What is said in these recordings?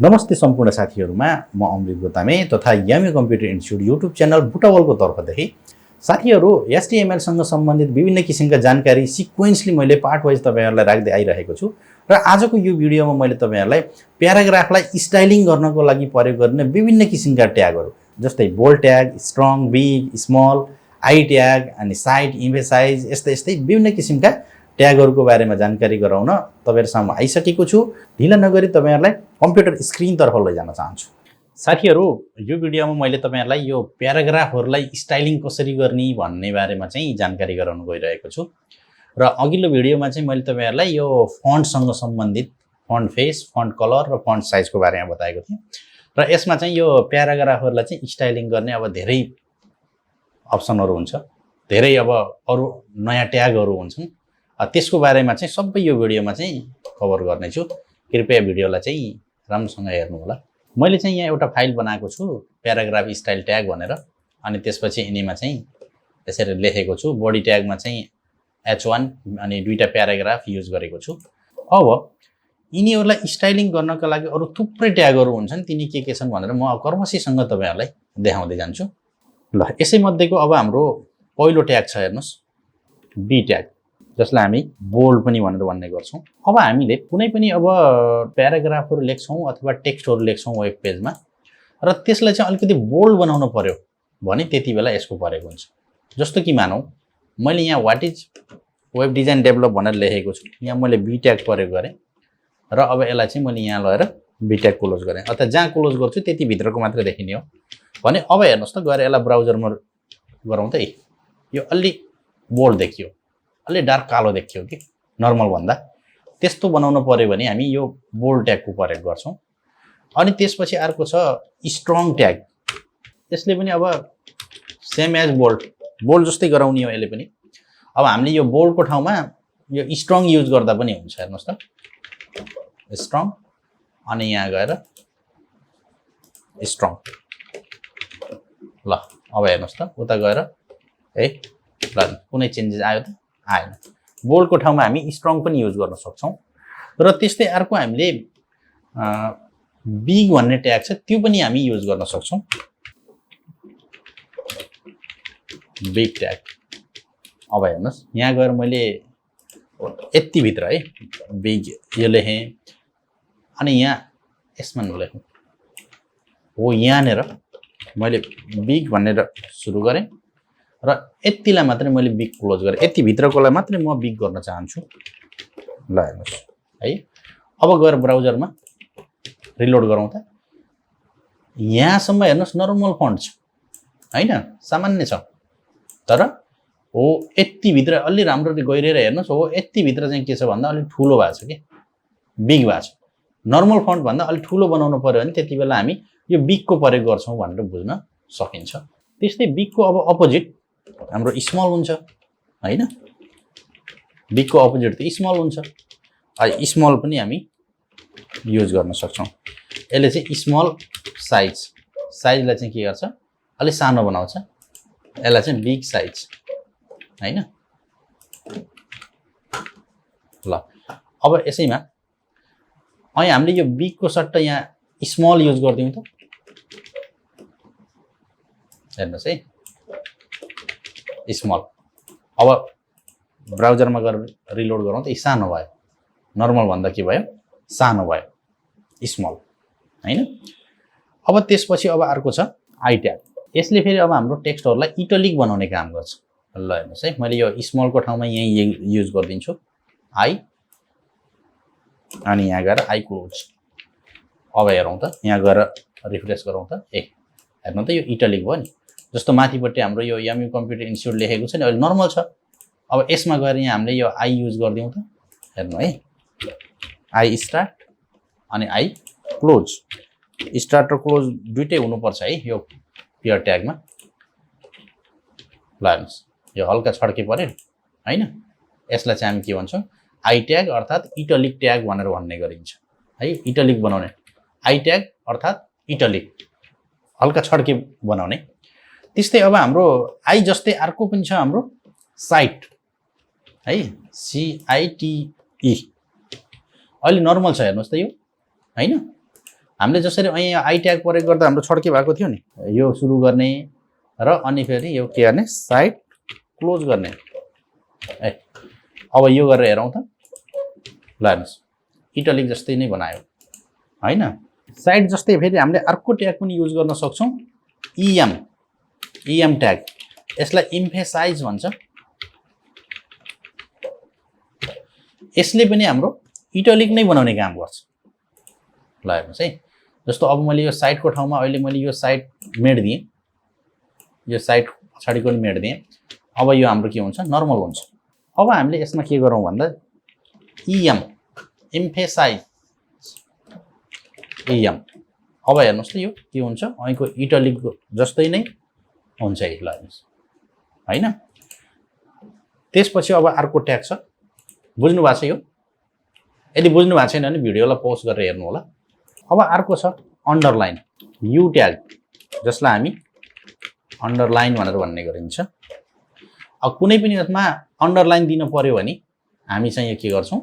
नमस्ते सम्पूर्ण साथीहरुमा म अमृत गोतामे तथा यामी कम्प्युटर इन्स्टिट्युट युट्युब च्यानल बुटावलको तर्फदेखि साथीहरु HTML सँग सम्बन्धित विभिन्न किसिमका जानकारी सिक्वेन्सली मैले पार्ट वाइज तपाईहरुलाई राख्दै आइरहेको छु र आजको यो भिडियोमा मैले तपाईहरुलाई प्याराग्राफलाई स्टाइलिङ गर्नको लागि प्रयोग गर्ने विभिन्न किसिमका ट्यागहरु जस्तै bold tag, strong, big, small, I tag अनि साइड, इम्फेसाइज यस्तै विभिन्न किसिमका ट्यागहरुको बारेमा जानकारी गराउन तपाईहरुसँग आइसकेको छु। ढिला नगरी तपाईहरुलाई कम्प्युटर स्क्रिन तर्फ लैजान चाहन्छु। साथीहरु, यो भिडियोमा मैले तपाईहरुलाई यो प्याराग्राफहरुलाई स्टाइलिङ कसरी गर्ने भन्ने बारेमा चाहिँ जानकारी गराउन गइरहेको छु। र अघिल्लो भिडियोमा चाहिँ मैले तपाईहरुलाई यो फन्टसँग सम्बन्धित फन्ट फेस, फन्ट कलर र फन्ट साइजको बारेमा बताएको थिएँ। र यसमा चाहिँ यो प्याराग्राफहरुलाई चाहिँ स्टाइलिङ गर्ने अब धेरै अप्सनहरु हुन्छ। धेरै अब अरु नयाँ ट्यागहरु हुन्छन्। त्यसको बारेमा चाहिँ सबै यो भिडियोमा चाहिँ कभर गर्ने छु। कृपया भिडियोलाई चाहिँ राम्रोसँग हेर्नु होला। मैले चाहिँ यहाँ एउटा फाइल बनाएको छु प्याराग्राफ स्टाइल ट्याग भनेर। अनि त्यसपछि यिनीमा चाहिँ यसरी लेखेको छु। बडी ट्यागमा चाहिँ h1 अनि दुईटा प्याराग्राफ युज गरेको छु। अब यिनीहरुलाई स्टाइलिङ गर्नका लागि अरु थुप्रै ट्यागहरु हुन्छन्। तिनी के छन् भनेर म कर्मशीसँग तपाईहरुलाई देखाउँदै जान्छु। ल, यसै मध्येको अब हाम्रो पहिलो ट्याग छ, हेर्नुस्, बी ट्याग, जसलाई हामी बोल्ड पनि भनेर भन्ने गर्छौं। अब हामीले कुनै पनि अब प्याराग्राफहरु लेख्छौं अथवा टेक्स्टहरु लेख्छौं वेब पेजमा र त्यसलाई चाहिँ अलिकति बोल्ड बनाउन पर्यो भने त्यतिबेला यसको प्रयोग हुन्छ। जस्तो कि मानौ मैले यहाँ what is web design develop भनेर लेखेको छु। यहाँ मैले बी ट्याग प्रयोग गरे र अब यसलाई चाहिँ मैले यहाँ लगेर बी ट्याग क्लोज गरे। अथवा जहाँ क्लोज गर्छु त्यति भित्रको मात्र देखिने हो भने अब हेर्नुस् त, गएर यसलाई ब्राउजरमा गरौँ त। यो अलि बोल्ड देखियो, अलि डार्क कालो देखियो कि नर्मल भन्दा। त्यस्तो बनाउन पर्यो भने हामी यो बोल्ड ट्यागको प्रयोग गर्छौं। अनि त्यसपछि अर्को छ स्ट्रङ ट्याग। यसले पनि अब सेम एज बोल्ड, बोल्ड जस्तै गराउने हो यसले पनि। अब हामीले यो बोल्डको ठाउँमा यो स्ट्रङ युज गर्दा पनि हुन्छ। हेर्नुस् त, स्ट्रङ अनि यहाँ गएर स्ट्रङ। ल, अब हेर्नुस् त, उता गएर ल कुनै चेन्जेस आयो त? आएन। बोल्डको ठाउँमा हामी स्ट्रङ पनि युज गर्न सक्छौं। र त्यस्तै अर्को हामीले बिग भन्ने ट्याग छ, त्यो पनि हामी युज गर्न सक्छौं। Big tag. अब हेर्नुस्, यहाँ गएर मैले यति भित्र है बिग यो लेखेँ अनि यहाँ यसमा नलेखौँ हो, यहाँनेर मैले बिग भनेर सुरु गरेँ र यतिलाई मात्रै मैले बिग क्लोज गरेँ। यति भित्रकोलाई मात्रै म बिग गर्न चाहन्छु। ल हेर्नुस् है। अब गएर ब्राउजरमा रिलोड गरौँ त। यहाँसम्म हेर्नुस् नर्मल फन्ट छ हैन, सामान्य छ। तर हो यति भित्र अलि राम्ररी गइरहेर हेर्नुस्, हो यति भित्र चाहिँ के छ भन्दा अलि ठुलो भएको छ कि बिग भएको छ। नर्मल फन्ट भन्दा अलि ठुलो बनाउनु पर्यो भने त्यतिबेला हामी यो बिगको प्रयोग गर्छौं भनेर बुझ्न सकिन्छ। त्यस्तै बिगको अब अपोजिट हाम्रो स्मल हुन्छ हैन। बिगको अपोजिट त स्मल हुन्छ। स्मल पनि हामी युज गर्न सक्छौं। यसले चाहिँ स्मल साइज, साइजलाई चाहिँ के गर्छ, अलि सानो बनाउँछ। यसलाई चाहिँ बिग साइज हैन। ल, अब यसैमा अहिले हामीले यो बिगको सट्टा यहाँ स्मल युज गर्दियौं त। हेर्नुस् है, स्मल। अब ब्राउजरमा गएर रिलोड गरौँ त, सानो भयो। नर्मल भन्दा के भयो, सानो भयो, स्मल हैन। अब त्यसपछि अब अर्को छ आई ट्याग। यसले फेरि अब हाम्रो टेक्स्टहरुलाई इटालिक बनाउने काम गर्छ। ल हेर्नुस् है, मैले यो स्मलको ठाउँमा यही युज गर्दिन्छु आई अनि यहाँ गएर आई क्लोज। अब हेरौँ त, यहाँ गएर रिफ्रेश गरौँ त। हेर्नु त, यो इटालिक भयो नि। जस्तो माथिपट्टि हाम्रो यो यामी कम्प्युटर इन्स्टिट्युट लेखेको छ नि, अहिले नर्मल छ। अब यसमा गएर यहाँ हामीले यो आई युज गर्दियौं त। हेर्नु है, आई स्टार्ट अनि आई क्लोज। स्टार्ट र क्लोज दुईटै हुनुपर्छ है यो पेयर ट्यागमा। ल हेर्नुस्, यो हल्का छड्के पर्यो हैन। यसलाई चाहिँ हामी के भन्छौं, आई ट्याग अर्थात् इटालिक ट्याग भनेर भन्ने गरिन्छ है। इटालिक बनाउने आई ट्याग अर्थात् इटालिक, हल्का छड्के बनाउने। त्यस्तै अब हाम्रो आई जस्तै अर्को पनि छ हाम्रो साइट है, CITE। अहिले नर्मल छ हेर्नुस् त यो हैन। हामीले जसरी यहाँ आई ट्याग प्रयोग गर्दा हाम्रो छड्के भएको थियो नि, यो सुरु गर्ने र अनि फेरि यो के गर्ने साइड क्लोज गर्ने। अब यो गरेर हेरौँ त, ल हेर्नुहोस् इटालिक जस्तै नै बनायो हैन। साइड जस्तै फेरि हामीले अर्को ट्याग पनि युज गर्न सक्छौँ, इएम ट्याग। यसलाई इम्फेसाइज भन्छ। यसले पनि हाम्रो इटालिक नै बनाउने काम गर्छ। ल हेर्नुहोस् है, जस्तो अब मैले यो साइडको ठाउँमा अहिले मैले यो साइड मेड दिएँ, यो साइड पछाडिको पनि मेड दिएँ। अब यो हाम्रो के हुन्छ नर्मल हुन्छ। अब हामीले यसमा के गरौँ भन्दा इएम इम्फेसाइज इएम। अब हेर्नुहोस् त यो के हुन्छ અહીંको इटालिक जस्तै नै हुन्छ है। ल हेर्नुहोस् हैन। त्यसपछि अब अर्को ट्याग छ, बुझ्नु भएको छ यो? यदि बुझ्नु भएको छैन भने भिडियोलाई पज गरेर हेर्नु होला। अब अर्को छ अन्डरलाइन, यु ट्याग, जसलाई हामी अन्डरलाइन भनेर भन्ने गरिन्छ। अब कुनै पनि यसमा अन्डरलाइन दिन पर्यो भने हामी चाहिँ यो के गर्छौँ,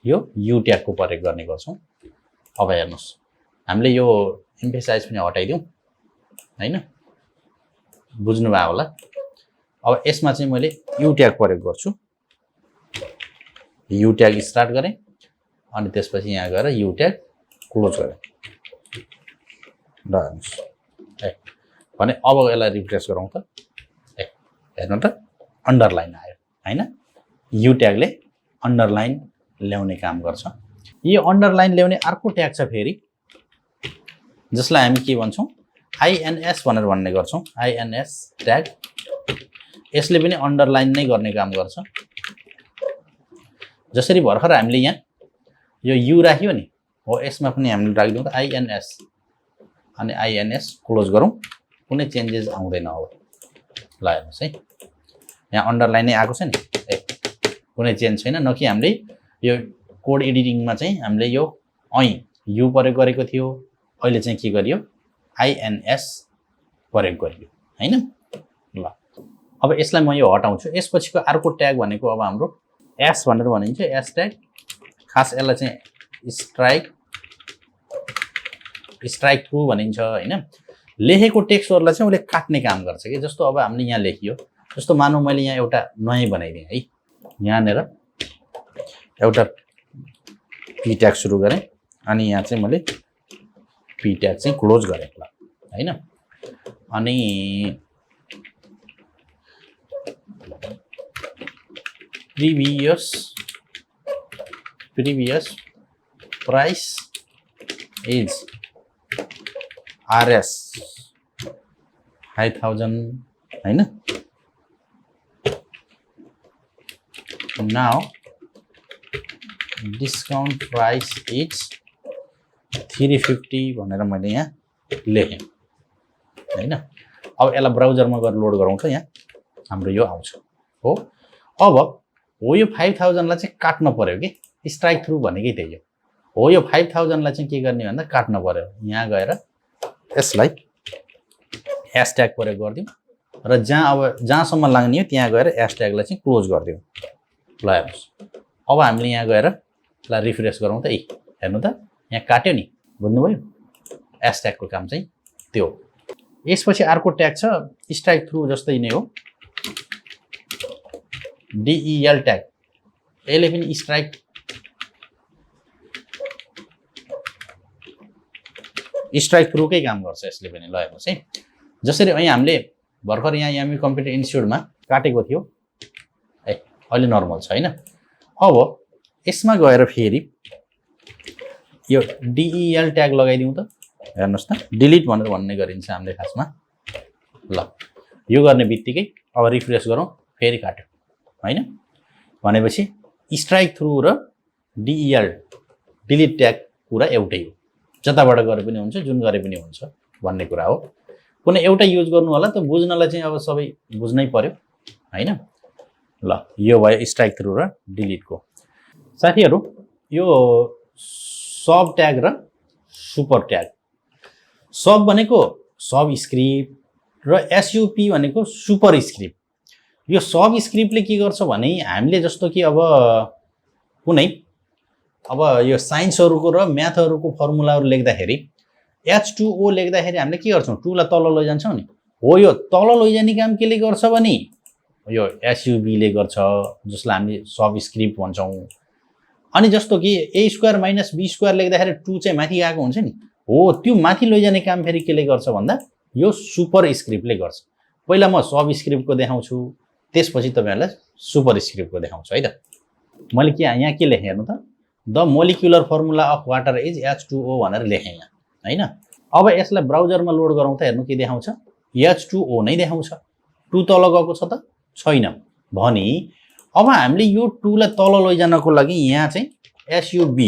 यो यु ट्यागको प्रयोग गर्ने गर्छौँ। अब हेर्नुहोस् हामीले यो इम्फेसाइज पनि हटाइदिउँ हैन, बुझ्नु भयो होला। अब यसमा चाहिँ मैले यु ट्याग प्रयोग गर्छु। यु ट्याग स्टार्ट गरेँ अनि त्यसपछि यहाँ गएर यु ट्याग क्लोज गरेँ। ल हेर्नुहोस् भने अब यसलाई रिफ्रेस गरौँ त, हेर्नु त अन्डरलाइन आयो हैन। यु ट्यागले अन्डरलाइन ल्याउने काम गर्छ। यो अन्डरलाइन ल्याउने अर्को ट्याग छ फेरि, जसलाई हामी के भन्छौँ आइएनएस भनेर भन्ने गर्छौँ। आइएनएस ट्याग, यसले पनि अन्डरलाइन नै गर्ने काम गर्छ। जसरी भर्खर हामीले यहाँ यो यु राख्यो नि, हो यसमा पनि हामीले राखिदिउँ त आइएनएस, अनि आइएनएस क्लोज गरौँ, कुनै चेन्जेस आउँदैन। अब ल हेर्नुहोस् है, यहाँ अन्डरलाइन नै आएको छ नि, कुनै चेन्ज छैन। न कि हामीले यो कोड एडिटिङमा चाहिँ हामीले यो यु प्रयोग गरेको थियो, अहिले चाहिँ के गरियो आइएनएस प्रयोग गरियो हैन। ल अब यसलाई म यो हटाउँछु। यसपछिको अर्को ट्याग भनेको अब हाम्रो एस भनेर भनिन्छ, एस ट्याग। खास यसलाई चाहिँ स्ट्राइक थ्रु भनिन्छ हैन। लेखेको टेक्स्टहरुलाई चाहिँ उसले काट्ने काम गर्छ कि। जस्तो अब हामीले यहाँ लेखियो, जस्तो मानौ मैले यहाँ एउटा नयाँ बनाइदिएँ है, यहाँनिर एउटा पी ट्याग सुरु गरेँ अनि यहाँ चाहिँ मैले पी ट्याग चाहिँ क्लोज गरेँ ल हैन। अनि previous price is RS 5000 हैन। now discount price is 350 भनेर मैले यहाँ लेखेँ हैन। अब यसलाई ब्राउजरमा गएर लोड गरौँ त, यहाँ हाम्रो यो आउँछ हो। अब हो यो 5000 लाई चाहिँ काट्न पर्यो कि, स्ट्राइक थ्रु भनेकै त्यही हो। यो 5000 लाई चाहिँ के गर्ने भन्दा काट्न पर्यो। यहाँ गएर यसलाई # प्रयोग गरिदिउँ र जहाँसम्म लाग्ने हो त्यहाँ गएर # लाई चाहिँ क्लोज गरिदिउँ। ल हेर्नुहोस् अब हामीले यहाँ गएर ल रिफ्रेस गरौँ त, हेर्नु त यहाँ काट्यो नि, बुझ्नुभयो? # को काम चाहिँ त्यो। यसपछि अर्को ट्याग छ स्ट्राइक थ्रु जस्तै नै हो, DEL ट्याग। यसले पनि स्ट्राइक थ्रुकै काम गर्छ यसले पनि। ल हेर्नुहोस् है, जसरी અહીં हामीले भर्खर यहाँ यामी कम्प्युटर इन्स्टिट्युटमा काटेको थियो, अहिले नर्मल छ हैन। अब यसमा गएर फेरि यो DEL ट्याग लगाइदिउँ त, हेर्नुहोस् त डिलिट भनेर भन्ने गरिन्छ हामीले खासमा। ल यो गर्ने बित्तिकै अब रिफ्रेस गरौँ, फेरि काट्यो हैन। भनेपछि स्ट्राइक थ्रु र DEL डिलिट ट्याग कुरा एउटै हो, जताबाट गरे पनि हुन्छ, जुन गरे पनि हुन्छ भन्ने कुरा हो। कुनै एउटा युज गर्नु होला त, बुझ्नलाई चाहिँ अब सबै बुझ्नै पर्यो हैन। ल यो भयो स्ट्राइक थ्रु र डिलिटको। साथीहरु यो सब ट्याग र सुपर ट्याग, सब भनेको सब स्क्रिप्ट र SUP भनेको सुपर स्क्रिप्ट। यो सब स्क्रिप्टले के गर्छ भने हामीले जस्तो कि अब कुनै यो साइन्सहरुको र म्याथहरुको फर्मुलाहरु लेख्दाखेरि H2O लेख्दाखेरि हामीले के गर्छौं 2 लाई तल लैजान्छौं नि हो यो तल लैजाने काम केले गर्छ भने यो SUB ले गर्छ जसलाई हामीले सबस्क्रिप्ट भन्छौं अनि जस्तो कि a² - b² लेख्दाखेरि 2 चाहिँ माथि गएको हुन्छ नि हो त्यो माथि लैजाने काम फेरि केले गर्छ भन्दा यो सुपरस्क्रिप्टले गर्छ पहिला म सबस्क्रिप्टको देखाउँछु त्यसपछि तपाईहरुलाई सुपरस्क्रिप्टको देखाउँछु है त मैले के यहाँ के लेखे हेर्नु त the molecular formula of water is H2O भनेर लेखे यहाँ हैन अब यसलाई ब्राउजरमा लोड गरौँ त हेर्नु के देखाउँछ H2O नै देखाउँछ 2 तल गएको छ त छैन भनी अब हामीले यो 2 लाई तल लैजानको लागि यहाँ चाहिँ SUB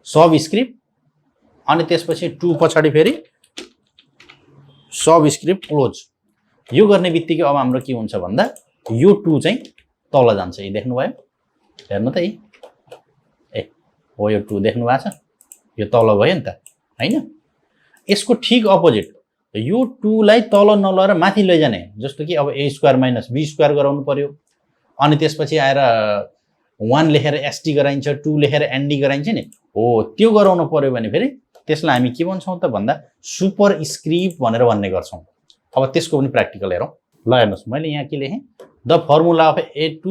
सबस्क्रिप्ट अनि त्यसपछि 2 पछाडी फेरि सबस्क्रिप्ट क्लोज यो गर्ने बित्तिकै अब हाम्रो के हुन्छ भन्दा यो 2 चाहिँ तल जान्छ यो देख्नु भयो हेर्नु त ए हो यो 2 देख्नु भएको छ यो तल गयो नि त हैन यसको ठीक अपोजिट यो 2 लाई तल नलएर माथि लैजाने जस्तो कि अब a² - b² गराउनु पर्यो अनि त्यसपछि आएर 1 लेखेर ST गराइन्छ 2 लेखेर ND गराइन्छ नि हो त्यो गराउनु पर्यो भने फेरि त्यसलाई हामी के भन्छौं त भन्दा सुपरस्क्रिप्ट भनेर भन्ने गर्छौं अब त्यसको पनि प्र्याक्टिकल हेरौं ल हेर्नुस् मैले यहाँ के लेखे the formula of a2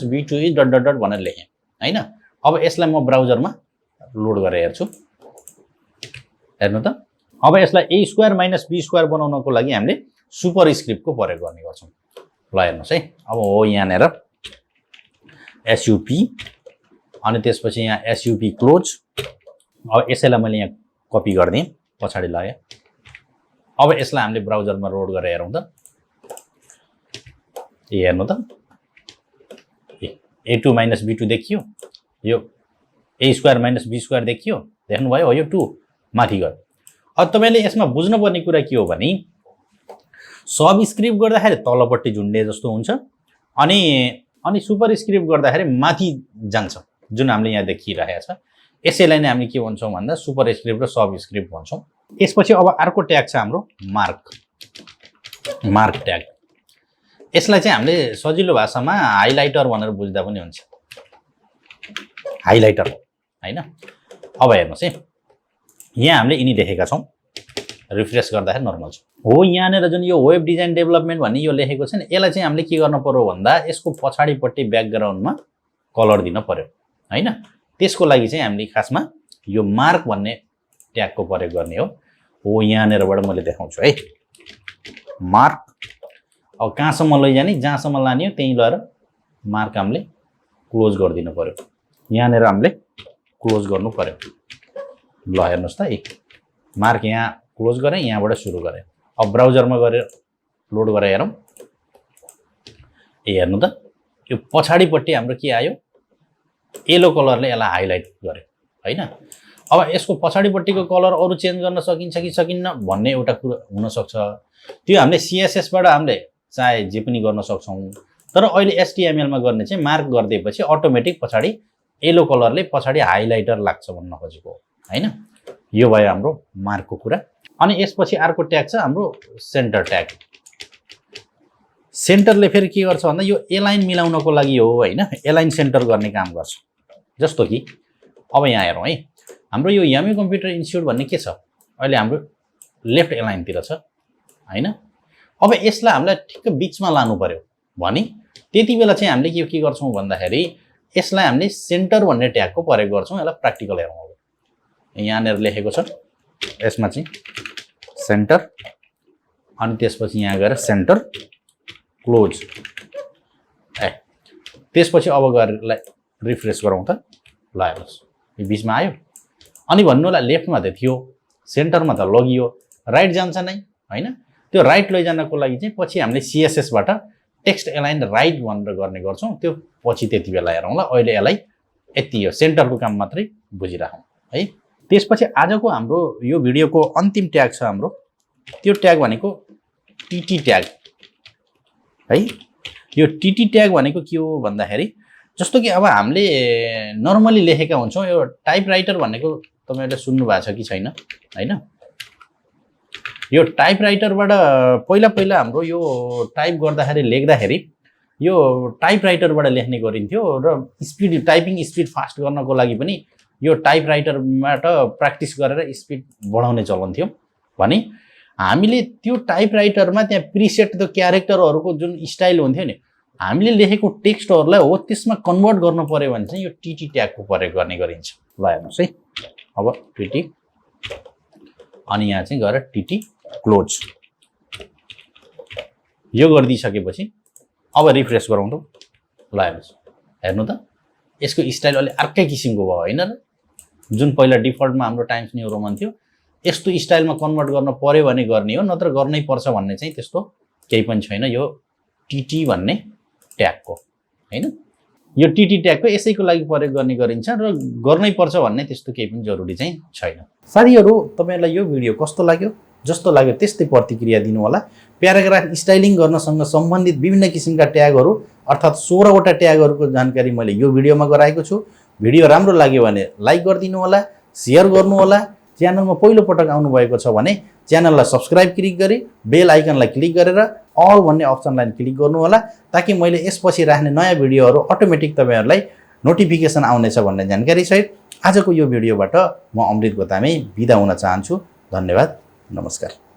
- b2 is ... भनेर लेखे हैन अब यसलाई म ब्राउजरमा लोड गरेर हेर्छु हेर्नु त अब यसलाई a² - b² बनाउनको लागि हामीले सुपरस्क्रिप्टको प्रयोग गर्ने गर्छौं ल हेर्नुस् है अब हो यहाँ नेर SUP अनि त्यसपछि यहाँ SUP क्लोज अब यसैलाई मैले यहाँ कपी गर्दिए पछाडी लाए अब यसलाई हामीले ब्राउजरमा लोड गरेर हेरौं त हेर्नु त a2 - b2 देखियो यो a² - b² देखियो देख्नु भयो हो यो 2 माथि गयो अब तपाईले यसमा बुझ्नुपर्ने कुरा के हो भने सबस्क्रिप्ट गर्दाखेरि तलपट्टि झुन्डे जस्तो हुन्छ अनि सुपरस्क्रिप्ट गर्दाखेरि माथि जान्छ जुन हामीले यहाँ देखिरहेको छ यसैलाई नै हामी के भन्छौं भन्दा सुपरस्क्रिप्ट र सबस्क्रिप्ट भन्छौं यसपछि अब अर्को ट्याग छ हाम्रो मार्क ट्याग यसलाई चाहिँ हामीले सजिलो भाषामा हाइलाइटर भनेर बुझ्दा पनि हुन्छ हाइलाइटर हैन अब हेर्नुस् है यहाँ हामीले यिनी लेखेका छौं रिफ्रेश गर्दाखेरि नर्मल छ हो यहाँ नेर जुन यो वेब डिजाइन डेभलपमेन्ट भन्ने यो लेखेको छ नि यसलाई चाहिँ हामीले के गर्न पर्यो भन्दा यसको पछाडीपट्टि ब्याकग्राउन्डमा कलर दिन पर्यो हैन त्यसको लागि चाहिँ हामीले खासमा यो मार्क भन्ने ट्यागको प्रयोग गर्ने हो यहाँ नेरबाट मैले देखाउँछु है मार्क अब कहाँसम्म लैजाने जहाँसम्म लाने हो त्यही लएर मार्क हामीले क्लोज गरिदिनु पर्यो यहाँ नेर हामीले क्लोज गर्नु पर्यो ल हेर्नुस् त मार्क यहाँ क्लोज गरे यहाँबाट सुरु गरे अब ब्राउजरमा गरेर लोड गरेर हेरौं हेर्नु त यो पछाडीपट्टि हाम्रो के आयो येलो कलरले यसलाई हाइलाइट गर्यो हैन अब यसको पछाडीपट्टिको कलर अरु चेन्ज गर्न सकिन्छ कि सकिन्न भन्ने एउटा कुरा हुन सक्छ त्यो हामीले CSS बाट हामीले चाहे जे पनि गर्न सक्छौं तर अहिले HTML मा गर्ने चाहिँ मार्क गर्दिएपछि अटोमेटिक पछाडी येलो कलरले पछाडी हाइलाइटर लाग्छ भन्न खोजेको हैन यो भयो हाम्रो मार्कको कुरा अनि यसपछि अर्को ट्याग छ हाम्रो सेन्टर ट्याग सेन्टरले फेरि के गर्छ भन्दा यो एलाइन मिलाउनको लागि हो हैन एलाइन सेन्टर गर्ने काम गर्छ जस्तो कि अब यहाँ हेरौं है हाम्रो यो यामी कम्प्युटर इन्स्टिट्युट भन्ने के छ अहिले हाम्रो लेफ्ट एलाइन तिर छ हैन अब यसलाई हामीले ठिक्क बीचमा लानु पर्यो भनी त्यतिबेला चाहिँ हामीले के गर्छौं भन्दाखेरि यसलाई हामीले सेन्टर भन्ने ट्यागको प्रयोग गर्छौं यसलाई प्र्याक्टिकल हेरौं अब यहाँ नेर लेखेको छ यसमा चाहिँ सेन्टर अनि त्यसपछि यहाँ गएर सेन्टर क्लोज त्यसपछि अब गएर रिफ्रेश गरौँ त ल हेर्नुस् यो बीचमा आयो अनि भन्नुलाई लेफ्टमा त थियो सेन्टरमा त लगियो राइट जान्छ नै हैन त्यो राइट लैजानको लागि चाहिँ पछि हामीले CSS बाट टेक्स्ट एलाइन राइट भनेर गर्ने गर्छौं त्यो पछि त्यति बेला हेरौँ ल अहिले यसलाई यति हो सेन्टरको काम मात्रै बुझिराखौँ है त्यसपछि आजको हाम्रो यो भिडियोको अन्तिम ट्याग छ हाम्रो त्यो ट्याग भनेको TT ट्याग है यो TT ट्याग भनेको के हो भन्दाखेरि जस्तो कि अब हामीले नर्मली लेखेका हुन्छौं यो टाइपराइटर भनेको तपाईहरुले सुन्नु भएको छ कि छैन हैन यो टाइपराइटरबाट पहिला हाम्रो यो टाइप गर्दाखेरि लेख्दाखेरि यो टाइपराइटरबाट लेख्ने गरिन्थ्यो र स्पिड टाइपिङ स्पिड फास्ट गर्नको लागि पनि यो टाइपराइटरबाट प्र्याक्टिस गरेर स्पिड बढाउने चलन थियो भने हामीले त्यो टाइपराइटरमा त्यहाँ प्रिसेट त्यो क्यारेक्टरहरूको जुन स्टाइल हुन्थ्यो नि हामीले लेखेको टेक्स्टहरूलाई हो त्यसमा कन्भर्ट गर्नु पर्यो भने चाहिँ यो टीटी ट्यागको प्रयोग गर्ने गरिन्छ। ल हेर्नुहोस् है, अब टीटी अनि यहाँ चाहिँ गएर टीटी क्लोज यो गरिदिइसकेपछि अब रिफ्रेस गरौँ त। ल हेर्नुहोस्, हेर्नु त यसको स्टाइल अलि अर्कै किसिमको भयो होइन र? जुन पहिला डिफल्टमा हाम्रो टाइम्स न्यू रोमन थियो यस्तो स्टाइलमा कन्भर्ट गर्न पर्यो भने गर्ने हो, नत्र गर्नै पर्छ भन्ने चाहिँ त्यस्तो केही पनि छैन यो टीटी भन्ने ट्यागको हैन। यो टीटी ट्यागको यसैको लागि प्रयोग गर्ने गरिन्छ र गर्नै पर्छ भन्ने त्यस्तो केही पनि जरुरी चाहिँ छैन। साथीहरु तपाईहरुलाई यो भिडियो कस्तो लाग्यो? जस्तो लाग्यो त्यस्तै प्रतिक्रिया दिनु होला। प्याराग्राफ स्टाइलिङ गर्नसँग सम्बन्धित विभिन्न किसिमका ट्यागहरु अर्थात 16 वटा ट्यागहरुको जानकारी मैले यो भिडियोमा गराएको छु। भिडियो राम्रो लाग्यो भने लाइक गरिदिनु होला, शेयर गर्नु होला। च्यानलमा पहिलो पटक आउनु भएको छ भने च्यानललाई सब्स्क्राइब क्लिक गरी बेल आइकनलाई क्लिक गरेर अल भन्ने अप्सनलाई क्लिक गर्नु होला ताकि मैले यसपछि राख्ने नयाँ भिडियोहरु अटोमेटिक तपाईहरुलाई नोटिफिकेसन आउनेछ भन्ने जानकारी सहित आजको यो भिडियोबाट म अमृत गोतामे बिदा हुन चाहन्छु। धन्यवाद, नमस्कार।